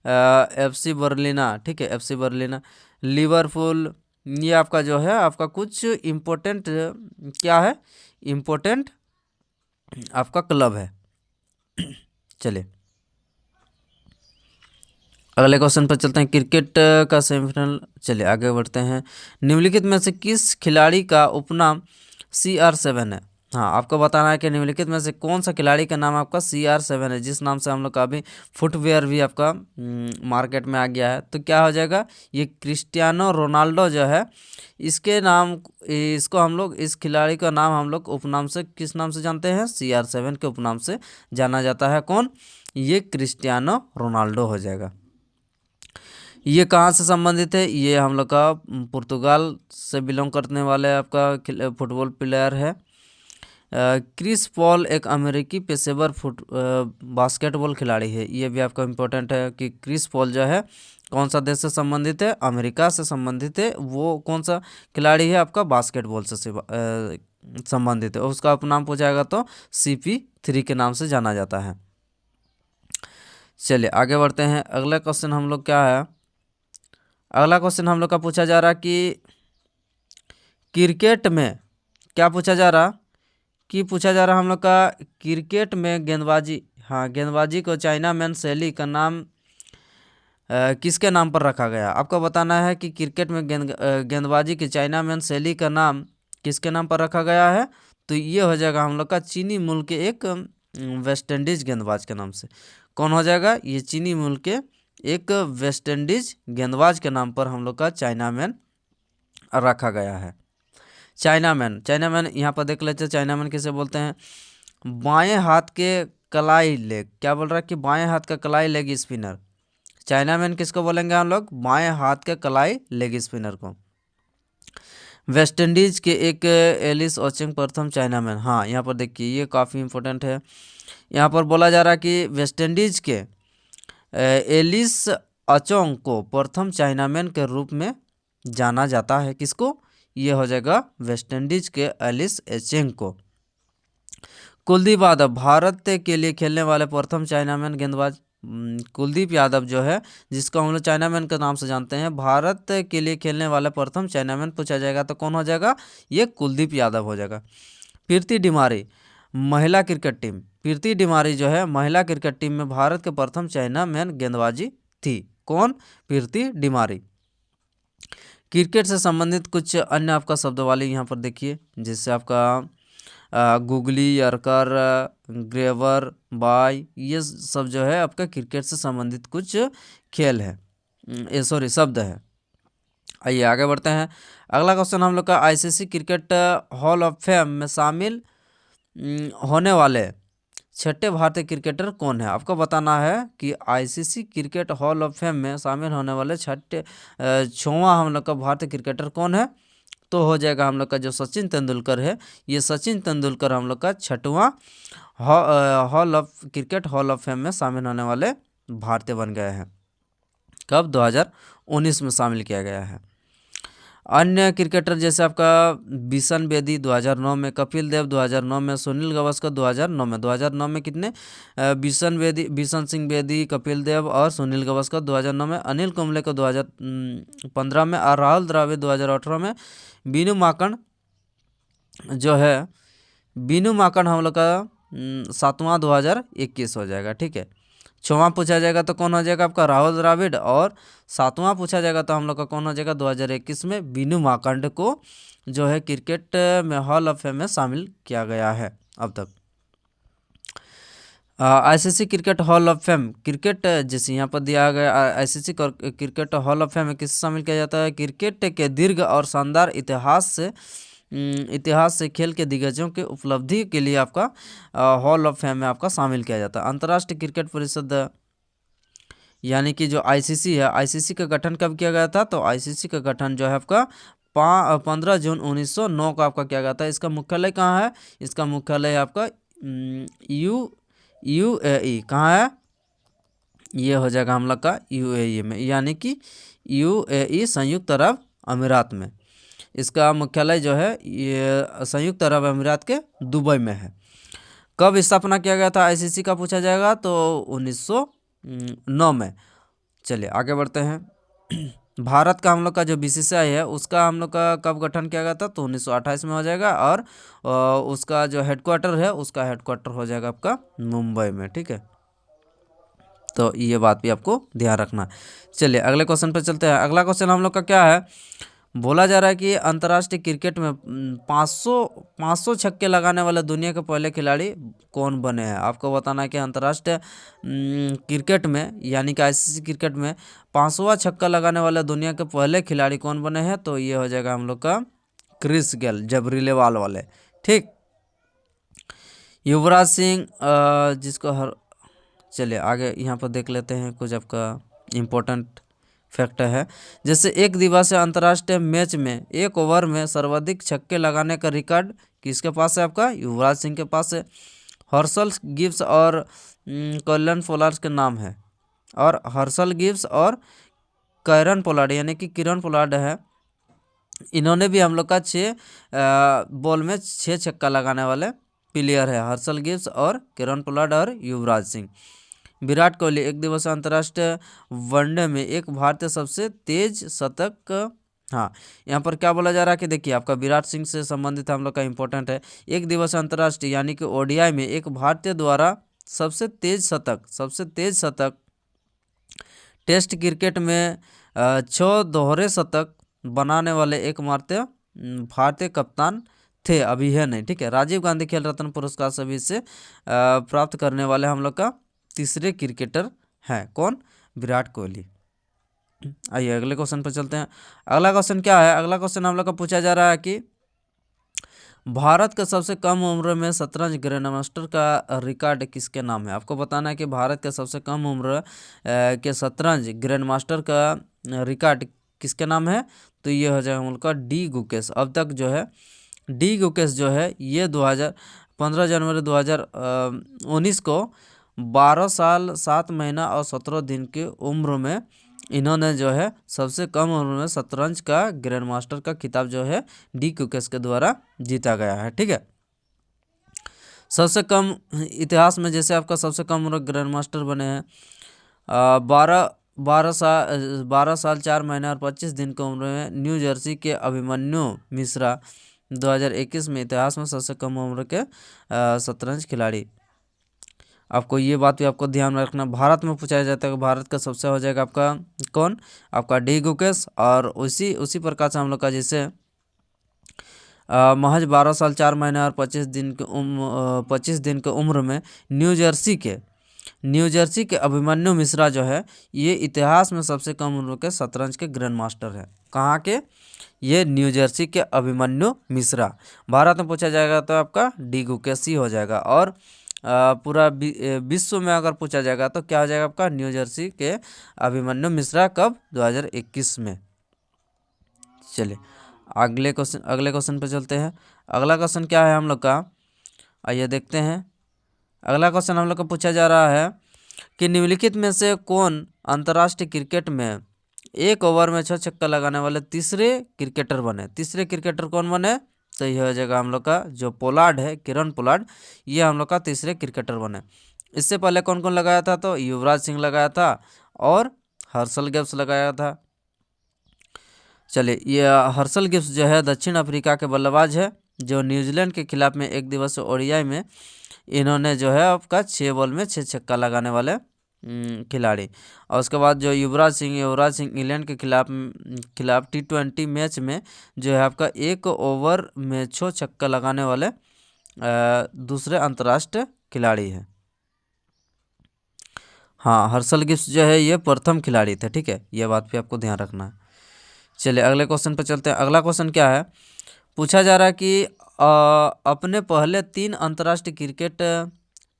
FC बर्लिना, ठीक है, FC बर्लिना, लिवरपूल, ये आपका जो है आपका कुछ इम्पोर्टेंट क्या है, इम्पोर्टेंट आपका क्लब है। चलिए अगले क्वेश्चन पर चलते हैं, क्रिकेट का सेमीफाइनल। चलिए आगे बढ़ते हैं। निम्नलिखित में से किस खिलाड़ी का उपनाम CR7 है? हाँ, आपको बताना है कि निम्नलिखित में से कौन सा खिलाड़ी का नाम आपका CR7 है, जिस नाम से हम लोग का अभी फुटवेयर भी आपका मार्केट में आ गया है। तो क्या हो जाएगा? ये क्रिस्टियानो रोनाल्डो जो है, इसको हम लोग, इस खिलाड़ी का नाम हम लोग उपनाम से किस नाम से जानते हैं? CR7 के उपनाम से जाना जाता है। कौन? ये क्रिस्टियानो रोनाल्डो हो जाएगा। ये कहाँ से संबंधित है? ये हम लोग का पुर्तगाल से बिलोंग करने वाले आपका फुटबॉल प्लेयर है। क्रिस पॉल एक अमेरिकी पेशेवर बास्केटबॉल खिलाड़ी है। ये भी आपका इम्पोर्टेंट है कि क्रिस पॉल जो है कौन सा देश से संबंधित है? अमेरिका से संबंधित है। वो कौन सा खिलाड़ी है? आपका बास्केटबॉल से संबंधित है। उसका उपनाम पूछा जाएगा तो CP3 के नाम से जाना जाता है। चलिए आगे बढ़ते हैं। अगला क्वेश्चन हम लोग क्या है, अगला क्वेश्चन हम लोग का पूछा जा रहा कि क्रिकेट में क्या पूछा जा रहा हम लोग का क्रिकेट में गेंदबाजी, हाँ, गेंदबाजी को चाइना मैन शैली का नाम किसके नाम पर रखा गया? आपको बताना है कि क्रिकेट में गेंदबाजी की चाइना मैन शैली का नाम किसके नाम पर रखा गया है? तो ये हो जाएगा हम लोग का चीनी मूल के एक वेस्ट इंडीज गेंदबाज के नाम से। कौन हो जाएगा? ये चीनी मूल के एक वेस्ट इंडीज गेंदबाज के नाम पर हम लोग का चाइना मैन रखा गया है। चाइना मैन यहाँ पर देख लेते हैं, चाइना मैन किसे बोलते हैं? बाएं हाथ के कलाई लेग, क्या बोल रहा है कि बाएं हाथ का कलाई लेग स्पिनर। चाइना मैन किसको बोलेंगे हम लोग? बाएं हाथ के कलाई लेग स्पिनर को। वेस्ट इंडीज के एक एलिस ओचेंग प्रथम चाइना मैन। हाँ, यहाँ पर देखिए ये काफ़ी इंपॉर्टेंट है। यहाँ पर बोला जा रहा है कि वेस्ट इंडीज के एलिस ओचोंग को प्रथम चाइना मैन के रूप में जाना जाता है। किसको? ये हो जाएगा वेस्ट इंडीज के एलिस ओचेंग को। कुलदीप यादव भारत के लिए खेलने वाले प्रथम चाइना मैन गेंदबाज। कुलदीप यादव जो है, जिसको हम लोग चाइना मैन के नाम से जानते हैं, भारत के लिए खेलने वाला प्रथम चाइना मैन पूछा जाएगा तो कौन हो जाएगा? ये कुलदीप यादव हो जाएगा। प्रीति डिमारी महिला क्रिकेट टीम, प्रीति डिमारी जो है महिला क्रिकेट टीम में भारत के प्रथम चाइना मैन गेंदबाजी थी। कौन? प्रीति डिमारी। क्रिकेट से संबंधित कुछ अन्य आपका शब्दावली यहाँ पर देखिए, जिससे आपका गुगली, यर्कर, ग्रेवर, बाय, ये सब जो है आपका क्रिकेट से संबंधित कुछ खेल है, शब्द है। आइए आगे बढ़ते हैं। अगला क्वेश्चन हम लोग का ICC cricket hall of fame में शामिल होने वाले छठे भारतीय क्रिकेटर कौन है? आपको बताना है कि ICC cricket hall of fame में शामिल होने वाले छठवां हम लोग का भारतीय क्रिकेटर कौन है? तो हो जाएगा हम लोग का जो सचिन तेंदुलकर है। ये सचिन तेंदुलकर हम लोग का छठवां क्रिकेट हॉल ऑफ फेम में शामिल होने वाले भारतीय बन गए हैं। कब? 2019 में शामिल किया गया है। अन्य क्रिकेटर जैसे आपका बिशन बेदी 2009 में, कपिल देव 2009 में, सुनील गावस्कर 2009 में। 2009 में कितने? बिशन सिंह बेदी, कपिल देव और सुनील गावस्कर 2009 में, अनिल कुंबले को 2015 में, और राहुल द्रविड़ 2018 में। बीनू माकन जो है, बीनू माकन हम लोग का 7वां 2021 हो जाएगा। ठीक है, 6वां पूछा जाएगा तो कौन हो जाएगा आपका? राहुल द्रविड़, और 7वां पूछा जाएगा तो हम लोग का कौन हो जाएगा? 2021 में बीनू माकंड को जो है क्रिकेट में हॉल ऑफ फेम में शामिल किया गया है अब तक। ICC cricket hall of fame, cricket जैसे यहाँ पर दिया गया, ICC cricket hall of fame में किसे शामिल किया जाता है? क्रिकेट के दीर्घ और शानदार इतिहास से खेल के दिग्गजों के उपलब्धि के लिए आपका हॉल ऑफ फेम में आपका शामिल किया जाता है। अंतर्राष्ट्रीय क्रिकेट परिषद यानी कि जो आईसीसी है, आईसीसी का गठन कब किया गया था? तो आईसीसी का गठन जो है आपका 15 जून 1909 को आपका किया गया था। इसका मुख्यालय कहाँ है? इसका मुख्यालय आपका यूएई कहाँ है? ये हो जाएगा हम लोग का यूएई में, यानी कि यूएई संयुक्त अरब अमीरात में। इसका मुख्यालय जो है ये संयुक्त अरब अमीरात के दुबई में है। कब स्थापना किया गया था आईसीसी का पूछा जाएगा तो 1909 में। चलिए आगे बढ़ते हैं। भारत का हम लोग का जो बीसीसीआई है उसका हम लोग का कब गठन किया गया था? तो 1928 में हो जाएगा, और उसका जो हेडक्वार्टर है उसका हेडक्वार्टर हो जाएगा आपका मुंबई में। ठीक है, तो ये बात भी आपको ध्यान रखना है। चलिए अगले क्वेश्चन पे चलते हैं। अगला क्वेश्चन हम लोग का क्या है? बोला जा रहा है कि अंतर्राष्ट्रीय क्रिकेट में 500 छक्के लगाने वाले दुनिया के पहले खिलाड़ी कौन बने हैं? आपको बताना है कि अंतर्राष्ट्रीय क्रिकेट में यानी कि आईसीसी क्रिकेट में 500वां छक्का लगाने वाले दुनिया के पहले खिलाड़ी कौन बने हैं? तो ये हो जाएगा हम लोग का क्रिस गेल, जबरीलेवाल वाले। ठीक, युवराज सिंह जिसको चलिए आगे यहाँ पर देख लेते हैं कुछ आपका इम्पोर्टेंट फैक्ट है। जैसे एक दिवसीय अंतर्राष्ट्रीय मैच में एक ओवर में सर्वाधिक छक्के लगाने का रिकॉर्ड किसके पास है? आपका युवराज सिंह के पास है। हर्षल गिब्स और कॉलन पोलार्ड के नाम है, और हर्षल गिब्स और कैरन पोलार्ड यानी कि किरण पोलार्ड है, इन्होंने भी हम लोग का 6 बॉल में 6 छक्का लगाने वाले प्लेयर है, हर्षल गिब्स और किरण पोलार्ड और युवराज सिंह। विराट कोहली एक दिवसीय अंतर्राष्ट्रीय वनडे में एक भारतीय सबसे तेज शतक। हाँ, यहाँ पर क्या बोला जा रहा है कि देखिए आपका विराट सिंह से संबंधित हम लोग का इंपॉर्टेंट है। एक दिवसीय अंतर्राष्ट्रीय यानी कि ओडीआई में एक भारतीय द्वारा सबसे तेज शतक टेस्ट क्रिकेट में 6 दोहरे शतक बनाने वाले एक भारतीय कप्तान थे, अभी है नहीं। ठीक है, राजीव गांधी खेल रत्न पुरस्कार सभी से प्राप्त करने वाले हम लोग का तीसरे क्रिकेटर हैं। कौन? विराट कोहली। आइए अगले क्वेश्चन पर चलते हैं। अगला क्वेश्चन क्या है? अगला क्वेश्चन हम लोग का पूछा जा रहा है कि भारत का सबसे कम उम्र में शतरंज ग्रैंड मास्टर का रिकॉर्ड किसके नाम है? आपको बताना है कि भारत के सबसे कम उम्र के शतरंज ग्रैंड मास्टर का रिकॉर्ड किसके नाम है? तो ये हो जाएगा उनका डी गुकेश। अब तक जो है डी गुकेश जो है ये 15 जनवरी 2019 को 12 साल 7 महीना और 17 दिन की उम्र में इन्होंने जो है सबसे कम उम्र में शतरंज का ग्रैंड मास्टर का खिताब जो है डी गुकेश के द्वारा जीता गया है। ठीक है, सबसे कम इतिहास में जैसे आपका सबसे कम उम्र ग्रैंड मास्टर बने हैं 12 साल 4 महीने और 25 दिन की उम्र में न्यू जर्सी के अभिमन्यु मिश्रा 2021 में इतिहास में सबसे कम उम्र के शतरंज खिलाड़ी। आपको ये बात भी आपको ध्यान में रखना। भारत में पूछा जाता है कि भारत का सबसे हो जाएगा आपका कौन? आपका डी गुकेश। और उसी प्रकार से हम लोग का जैसे महज 12 साल 4 महीने और 25 दिन की उम्र में न्यू जर्सी के अभिमन्यु मिश्रा जो है ये इतिहास में सबसे कम उम्र के शतरंज के ग्रैंड मास्टर है। कहाँ के? ये न्यू जर्सी के अभिमन्यु मिश्रा। भारत में पूछा जाएगा तो आपका डी गुकेश ही हो जाएगा। और पूरा विश्व में अगर पूछा जाएगा तो क्या हो जाएगा आपका? न्यू जर्सी के अभिमन्यु मिश्रा। कब? 2021 में। चलिए अगले क्वेश्चन पे चलते हैं। अगला क्वेश्चन क्या है हम लोग का? आइए देखते हैं। अगला क्वेश्चन हम लोग का पूछा जा रहा है कि निम्नलिखित में से कौन अंतर्राष्ट्रीय क्रिकेट में एक ओवर में 6 छक्का लगाने वाले तीसरे क्रिकेटर बने। तीसरे क्रिकेटर कौन बने? तो यह हो जाएगा हम लोग का जो पोलार्ड है, किरण पोलार्ड, ये हम लोग का तीसरे क्रिकेटर बने। इससे पहले कौन कौन लगाया था? तो युवराज सिंह लगाया था और हर्षल गिब्स लगाया था। चलिए, ये हर्षल गिब्स जो है दक्षिण अफ्रीका के बल्लेबाज है, जो न्यूजीलैंड के खिलाफ में एक दिवसीय ओडीआई में इन्होंने जो है आपका 6 बॉल में 6 छक्का लगाने वाले खिलाड़ी। और उसके बाद जो युवराज सिंह इंग्लैंड के खिलाफ T20 मैच में जो है आपका 1 ओवर में 6 छक्का लगाने वाले दूसरे अंतर्राष्ट्रीय खिलाड़ी है। हाँ, हर्षल गिब्स जो है ये प्रथम खिलाड़ी थे। ठीक है, ये बात भी आपको ध्यान रखना है। चलिए अगले क्वेश्चन पर चलते हैं। अगला क्वेश्चन क्या है? पूछा जा रहा है कि अपने पहले 3 अंतर्राष्ट्रीय क्रिकेट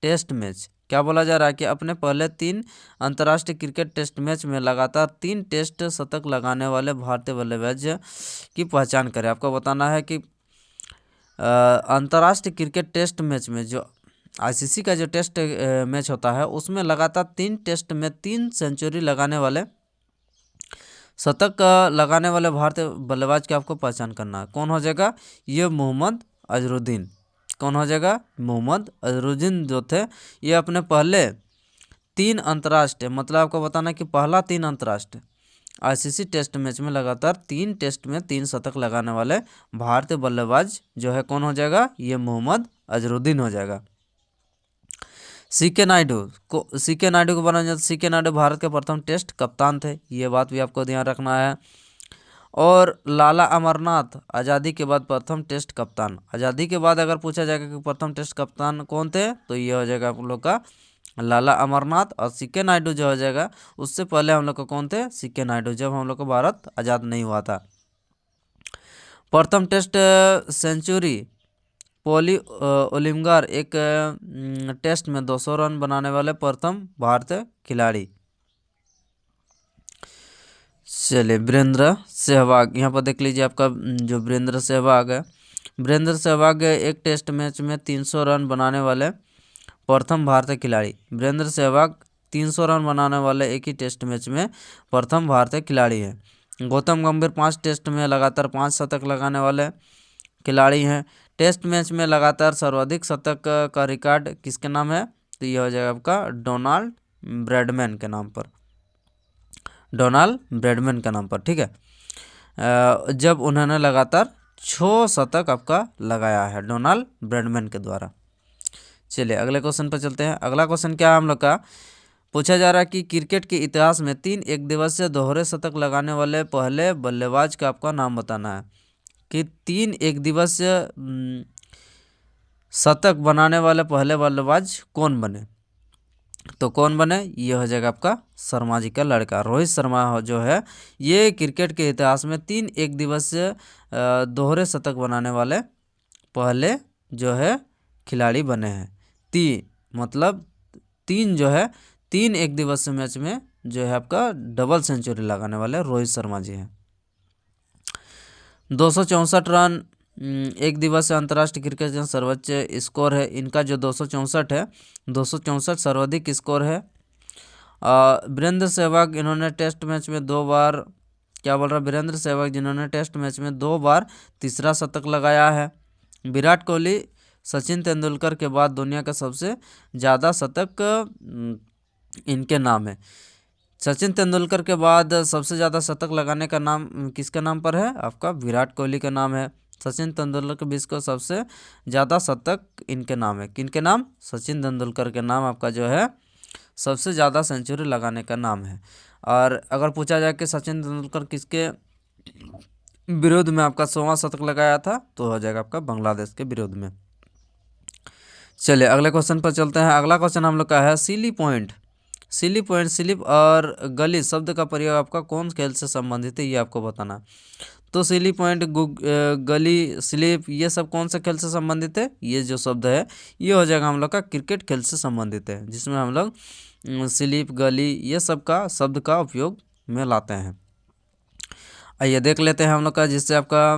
टेस्ट मैच, क्या बोला जा रहा है कि अपने पहले 3 अंतर्राष्ट्रीय क्रिकेट टेस्ट मैच में लगातार 3 टेस्ट शतक लगाने वाले भारतीय बल्लेबाज की पहचान करें। आपको बताना है कि अंतर्राष्ट्रीय क्रिकेट टेस्ट मैच में जो आईसीसी का जो टेस्ट मैच होता है उसमें लगातार 3 टेस्ट में 3 सेंचुरी लगाने वाले, शतक लगाने वाले भारतीय बल्लेबाज की आपको पहचान करना है। कौन हो जाएगा? ये मोहम्मद अजहरुद्दीन। कौन हो जाएगा? मोहम्मद अजहरुद्दीन जो थे ये अपने पहले 3 अंतर्राष्ट्रीय, मतलब आपको बताना है कि पहला 3 अंतर्राष्ट्रीय आईसीसी टेस्ट मैच में लगातार 3 टेस्ट में 3 शतक लगाने वाले भारतीय बल्लेबाज जो है कौन हो जाएगा? ये मोहम्मद अजहरुद्दीन हो जाएगा। सीके नायडू को बनाया जाता है। सीके नायडू भारत के प्रथम टेस्ट कप्तान थे, ये बात भी आपको ध्यान रखना है। और लाला अमरनाथ आज़ादी के बाद प्रथम टेस्ट कप्तान। आज़ादी के बाद अगर पूछा जाएगा कि प्रथम टेस्ट कप्तान कौन थे, तो ये हो जाएगा आप लोग का लाला अमरनाथ। और सीके नायडू जो हो जाएगा उससे पहले हम लोग को कौन थे? सीके नायडू, जब हम लोग को भारत आज़ाद नहीं हुआ था। प्रथम टेस्ट सेंचुरी पॉली ओलिमगर, एक टेस्ट में 200 रन बनाने वाले प्रथम भारतीय खिलाड़ी। चलिए, वीरेंद्र सहवाग, यहाँ पर देख लीजिए आपका जो वीरेंद्र सहवाग है, वीरेंद्र सहवाग एक टेस्ट मैच में 300 रन बनाने वाले प्रथम भारतीय खिलाड़ी। वीरेंद्र सहवाग 300 रन बनाने वाले एक ही टेस्ट मैच में प्रथम भारतीय खिलाड़ी हैं। गौतम गंभीर 5 टेस्ट में लगातार 5 शतक लगाने वाले खिलाड़ी हैं। टेस्ट मैच में लगातार सर्वाधिक शतक का रिकॉर्ड किसके नाम है? तो यह हो जाएगा आपका डोनाल्ड ब्रैडमैन के नाम पर, डोनाल्ड ब्रैडमैन के नाम पर। ठीक है, जब उन्होंने लगातार 6 शतक आपका लगाया है डोनाल्ड ब्रैडमैन के द्वारा। चलिए अगले क्वेश्चन पर चलते हैं। अगला क्वेश्चन क्या है हम लोग का? पूछा जा रहा है कि क्रिकेट के इतिहास में 3 एकदिवसीय दोहरे शतक लगाने वाले पहले बल्लेबाज का आपका नाम बताना है। कि 3 एकदिवसीय शतक बनाने वाले पहले बल्लेबाज कौन बने? तो कौन बने? ये हो जाएगा आपका शर्मा जी का लड़का रोहित शर्मा जो है ये क्रिकेट के इतिहास में 3 एकदिवसीय दोहरे शतक बनाने वाले पहले जो है खिलाड़ी बने हैं। मतलब 3 जो है 3 एकदिवसीय मैच में जो है आपका डबल सेंचुरी लगाने वाले रोहित शर्मा जी हैं। 264 रन एक दिवसीय अंतर्राष्ट्रीय क्रिकेट का सर्वोच्च स्कोर है इनका, जो 264 है, 264 सर्वाधिक स्कोर है। वीरेंद्र सहवाग इन्होंने टेस्ट मैच में 2 बार, क्या बोल रहा है, वीरेंद्र सहवाग जिन्होंने टेस्ट मैच में 2 बार तीसरा शतक लगाया है। विराट कोहली सचिन तेंदुलकर के बाद दुनिया का सबसे ज़्यादा शतक इनके नाम है। सचिन तेंदुलकर के बाद सबसे ज़्यादा शतक लगाने का नाम किसके नाम पर है? आपका विराट कोहली का नाम है। सचिन तेंदुलकर के बीच को सबसे ज़्यादा शतक इनके नाम है। किनके नाम? सचिन तेंदुलकर के नाम आपका जो है सबसे ज़्यादा सेंचुरी लगाने का नाम है। और अगर पूछा जाए कि सचिन तेंदुलकर किसके विरोध में आपका 100वां शतक लगाया था, तो हो जाएगा आपका बांग्लादेश के विरोध में। चलिए अगले क्वेश्चन पर चलते हैं। अगला क्वेश्चन हम लोग का है सिली पॉइंट। स्लिप और गली शब्द का प्रयोग आपका कौन खेल से संबंधित है, ये आपको बताना। तो सिली पॉइंट, गली, स्लिप, ये सब कौन से खेल से संबंधित है? ये जो शब्द है ये हो जाएगा हम लोग का क्रिकेट खेल से संबंधित है, जिसमें हम लोग स्लिप, गली, ये सब का शब्द का उपयोग में लाते हैं। आइए देख लेते हैं हम लोग का, जिससे आपका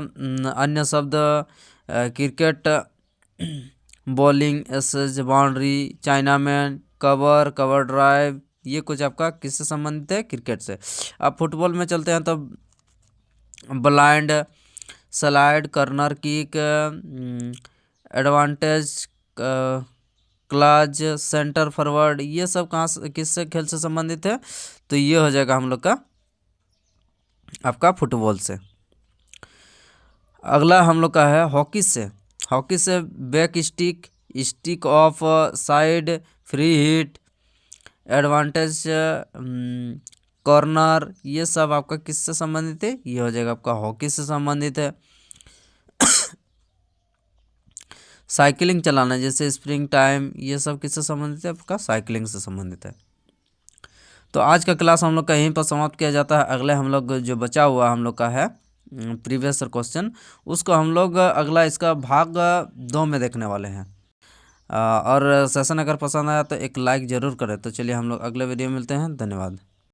अन्य शब्द cricket, bowling, aces, boundary, chinaman, cover drive, ये कुछ आपका किससे संबंधित है, क्रिकेट से। अब फुटबॉल में चलते हैं तो blind, slide, corner kick, advantage, clutch, centre forward, ये सब कहाँ से किससे खेल से संबंधित है, तो ये हो जाएगा हम लोग का आपका फुटबॉल से। अगला हम लोग का है हॉकी से। हॉकी से back stick, stick of side, free hit, advantage, corner, ये सब आपका किससे संबंधित है, ये हो जाएगा आपका हॉकी से संबंधित है। साइकिलिंग चलाना जैसे स्प्रिंग टाइम, ये सब किससे संबंधित है, आपका साइकिलिंग से संबंधित है। तो आज का क्लास हम लोग का यहीं पर समाप्त किया जाता है। अगले हम लोग जो बचा हुआ हम लोग का है प्रीवियस क्वेश्चन, उसको हम लोग अगला इसका भाग 2 में देखने वाले हैं। और सेशन अगर पसंद आया तो एक लाइक ज़रूर करें। तो चलिए हम लोग अगले वीडियो में मिलते हैं। धन्यवाद।